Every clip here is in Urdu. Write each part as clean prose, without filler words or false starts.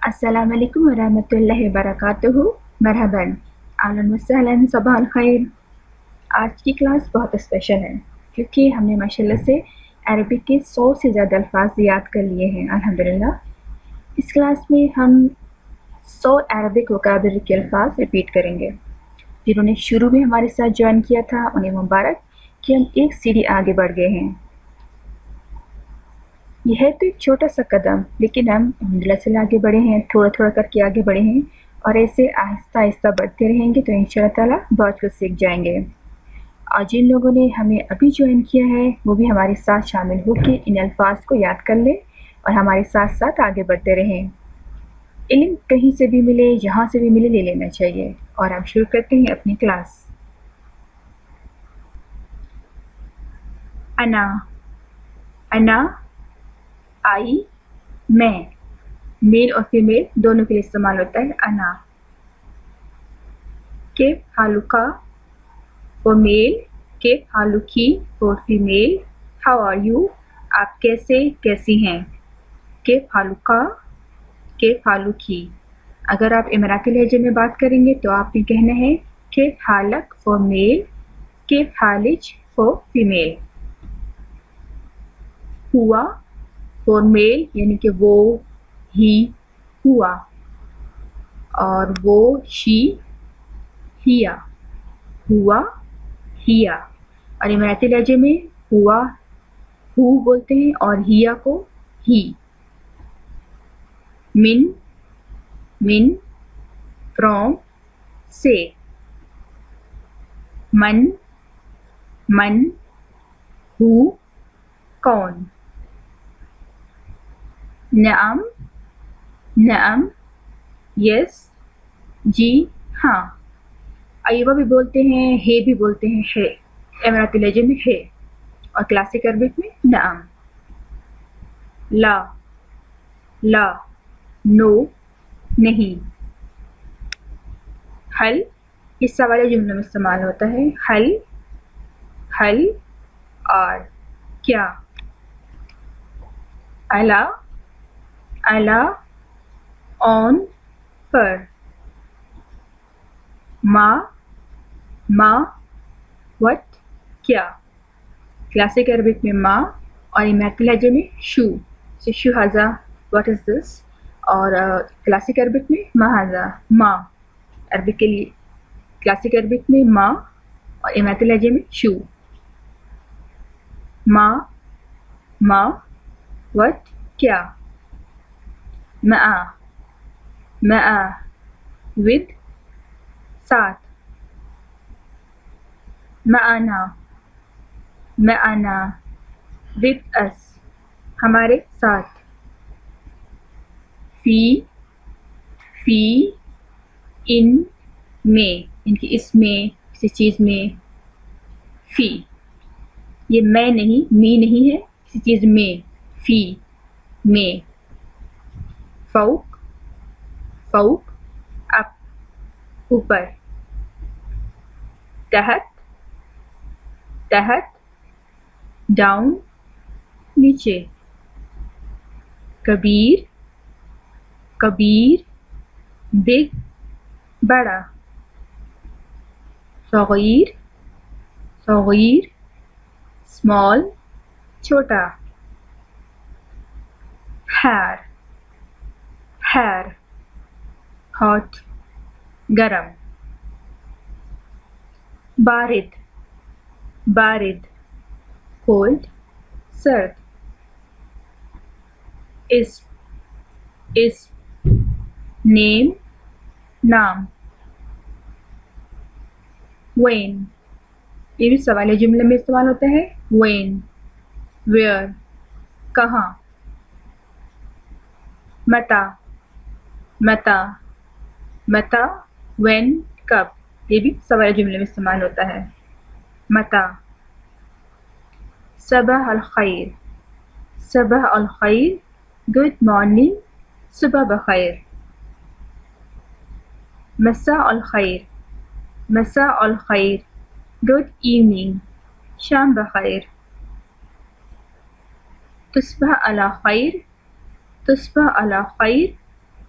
السلام علیکم ورحمۃ اللہ وبرکاتہ. مرحباً، اہلاً وسہلاً، صباح الخیر. آج کی کلاس بہت اسپیشل ہے کیونکہ ہم نے ماشاءاللہ سے عربک کے 100 سے زیادہ الفاظ یاد کر لیے ہیں الحمدللہ. اس کلاس میں ہم 100 عربک وکیبلری کے الفاظ ریپیٹ کریں گے. جنہوں نے شروع میں ہمارے ساتھ جوائن کیا تھا انہیں مبارک کہ ہم ایک سیڑھی آگے بڑھ گئے ہیں. یہ ہے تو ایک چھوٹا سا قدم، لیکن ہم الحمدللہ سے آگے بڑھے ہیں، تھوڑا تھوڑا کر کے آگے بڑھے ہیں، اور ایسے آہستہ آہستہ بڑھتے رہیں گے تو انشاءاللہ تعالیٰ بہت کچھ سیکھ جائیں گے. اور جن لوگوں نے ہمیں ابھی جوائن کیا ہے وہ بھی ہمارے ساتھ شامل ہو کے ان الفاظ کو یاد کر لیں اور ہمارے ساتھ ساتھ آگے بڑھتے رہیں. علم کہیں سے بھی ملے، جہاں سے بھی ملے، لے لینا چاہیے. اور ہم شروع کرتے ہیں اپنی کلاس. انا، انا، آئی، میں. میل اور فیمیل دونوں کے لیے استعمال ہوتا ہے انا. کیف حالکا فور میل، کیف حالکی for female. How are you, آپ کیسے، کیسی ہیں. کیف حالکا، کیف حالکی. اگر آپ اماراتی لہجے میں بات کریں گے تو آپ نے کہنا ہے کیف حالک فور میل، کیف حالج فور فیمیل. ہوا فور میل یعنی کہ وہ، ہی، ہوا. اور وہ، شی، ہیا. ہوا، ہیا. اور اماراتی لہجے میں ہوا، ہو بولتے ہیں اور ہیا کو ہی. من، من. فرام، سے. من، من. ہو، کون. نعم، نعم. یس، جی ہاں. ایوہ بھی بولتے ہیں، ہے بھی بولتے ہیں، ہے. اماراتی لہجے میں ہے اور کلاسک عربک میں نعم. لا، لا. نو، نہیں. حل اس سوال جملے میں استعمال ہوتا ہے. حل، حل. اور کیا. علا، علا. آن، پر. ما، ما. وٹ، کیا. کلاسک عربک میں ما اور اماراتی لہجے میں شو. شو ہذا، واٹ از دس. اور کلاسک عربک میں ما ہذا، ما. عربک کے لیے کلاسک عربک میں ما اور اماراتی لہجے میں شو. ما، ما. وٹ، کیا. مع، مع. ود، ساتھ. معنا، معنا. with us، ہمارے ساتھ. فی، فی. ان، میں، ان کی اس میں، کسی چیز میں. فی، یہ میں نہیں، می نہیں ہے، کسی چیز میں. فی، میں. فوق، فوق. اپ، اوپر. تحت، تحت. ڈاؤن، نیچے. کبیر، کبیر. بگ، بڑا. صغیر، صغیر. اسمال، چھوٹا. حار، حار. ہاٹ، گرم. بارد، بارد. کولڈ، سرد. اسم، اسم. نیم، نام. وین، یہ بھی سوال جملے میں استعمال ہوتا ہے. When, where. کہاں. متا، متا. متا، وین، کب. یہ بھی سوال جملے میں استعمال ہوتا ہے. متا. صباح الخیر، صباح الخیر. گڈ مارننگ، صبح بخیر. مساء الخیر، مساء الخیر. گڈ ایوننگ، شام بخیر. تصبح علی خیر، تصبح علی خیر.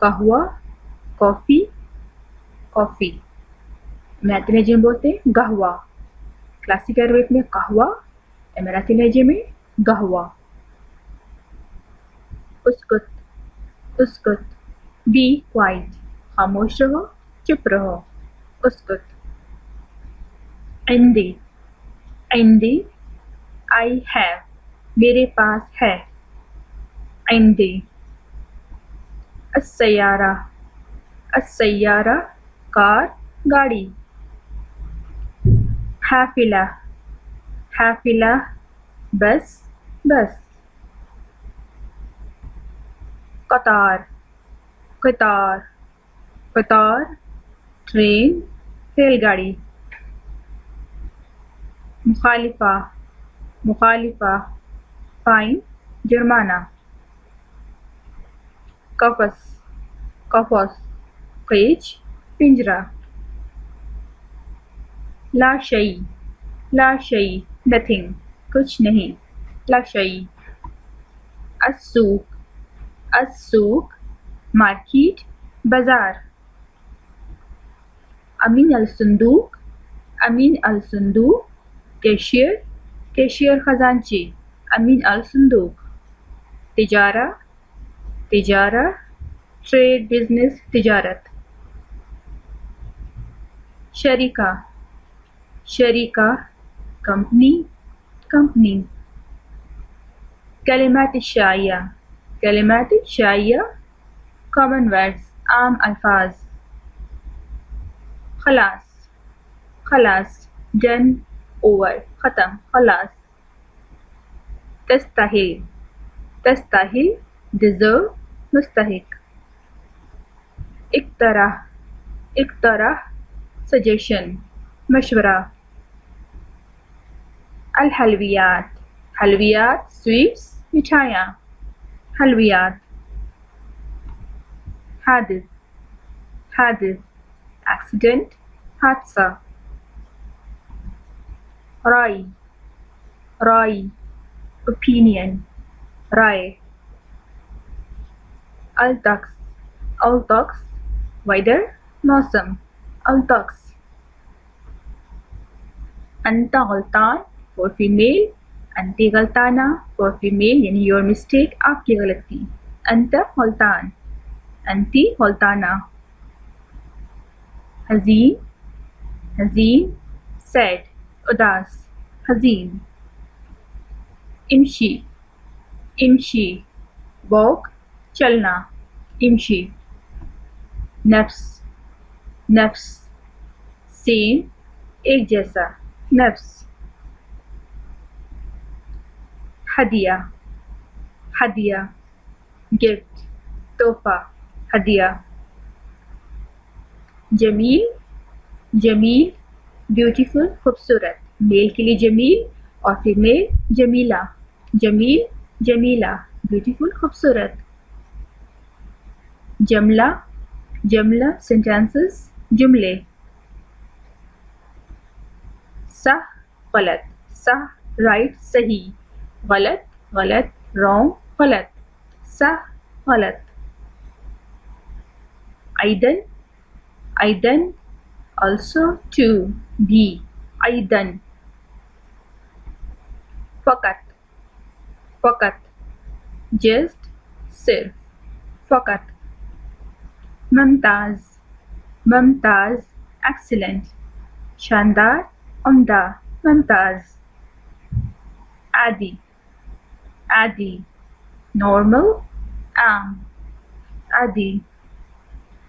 قہوہ کافی کافی. امراتی لہجے میں بولتے ہیں قہوہ. کلاسک عربک میں قہوہ، امراتی لہجے میں قہوہ. اسکت اسکت بی کوائٹ، خاموش رہو، چپ رہو. اسکت. عندی عندی آئی ہیو، میرے پاس ہے. عندی. السیارہ السیارہ کار، گاڑی. حافلہ حافلہ بس بس. قطار قطار قطار ٹرین، ریل گاڑی. مخالفہ مخالفہ فائن، جرمانہ. قفس قفس کیج، پنجرہ. لا شیء لا شیء نتھنگ، کچھ نہیں. لا شیء. السوق السوق مارکیٹ، بازار. امین الصندوق امین الصندوق کیشیئر کیشیئر خزانچی. امین الصندوق. تجارہ تجارہ ٹریڈ، بزنس، تجارت. شریکہ شریکہ کمپنی کمپنی. کلمات الشائعہ کلمات شائعہ کامن ورڈز، عام الفاظ. خلاص خلاص ڈن، اوور، ختم، خلاص. تستاہل تستاہل ڈیزرو، مستحق. اقتراح اقتراح سجیشن، مشورہ. الحلویات حلویات سویٹس، مٹھائیاں. حلویات. حادث حادث ایکسیڈنٹ، حادثہ. رائے رائے اوپینین، رائے. الطقس الطقس ویدر، موسم. الطقس. انت غلطان فور فیمیل، انتی غلطانہ فور فیمیل، یعنی یور مسٹیک، آپ کی غلطی. انت غلطان، انتی غلطانہ. حزین حزین سیڈ، اداس، حزین. امشی امشی واک، چلنا. امشی. نفس نفس سیم، ایک جیسا، نفس. ہدیہ ہدیہ گفٹ، تحفہ، ہدیہ. جمیل جمیل بیوٹیفل، خوبصورت. میل کے لیے جمیل اور فیمیل جمیلہ. جمیل جمیلہ بیوٹیفل، خوبصورت. جملہ جملہ سینٹینسز، جملے. صح غلط، صح رائٹ، صحیح. غلط غلط رانگ، غلط. صح غلط. ایدن ایدن also to بھی، ایدن. فقط فقط just صرف، فقط. ممتاز ممتاز ایکسیلنٹ، شاندار، عمدہ، ممتاز. عادی عادی نارمل، عام، عادی.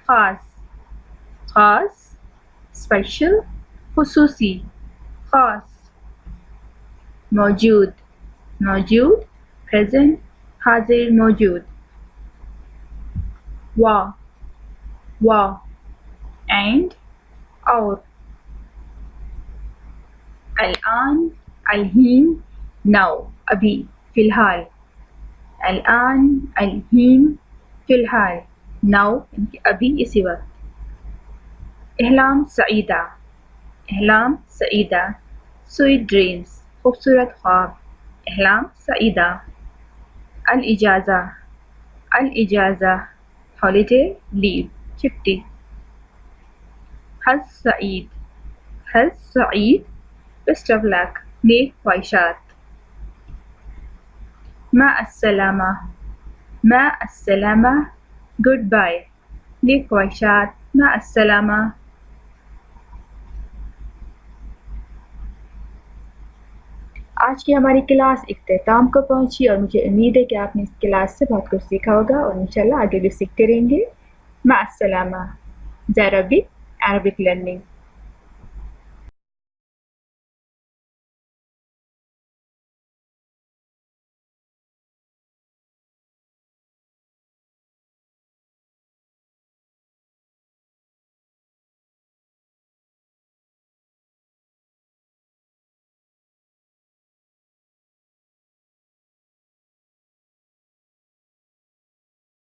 خاص خاص اسپیشل، خصوصی، خاص. موجود موجود پریزنٹ، حاضر، موجود. وا اینڈ، اور. الآن الحین ناؤ، ابھی، فی الحال. الآن الحین فی الحال، ناؤ ابھی، اسی وقت. احلام سعیدہ احلام سعیدہ سویٹ ڈریمز، خوبصورت خواب. احلام سعیدہ. الاجازہ الاجازہ holiday, leave, چھٹی. حظ سعید، حظ سعید، best of luck، نیک خواہشات. مع السلامہ، مع السلامہ، گڈ بائے، نیک خواہشات، مع السلامہ. آج کی ہماری کلاس اختتام کو پہنچی اور مجھے امید ہے کہ آپ نے اس کلاس سے بہت کچھ سیکھا ہوگا اور انشاءاللہ آگے بھی سیکھتے رہیں گے. مع السلامہ. زیربی عربک لرننگ.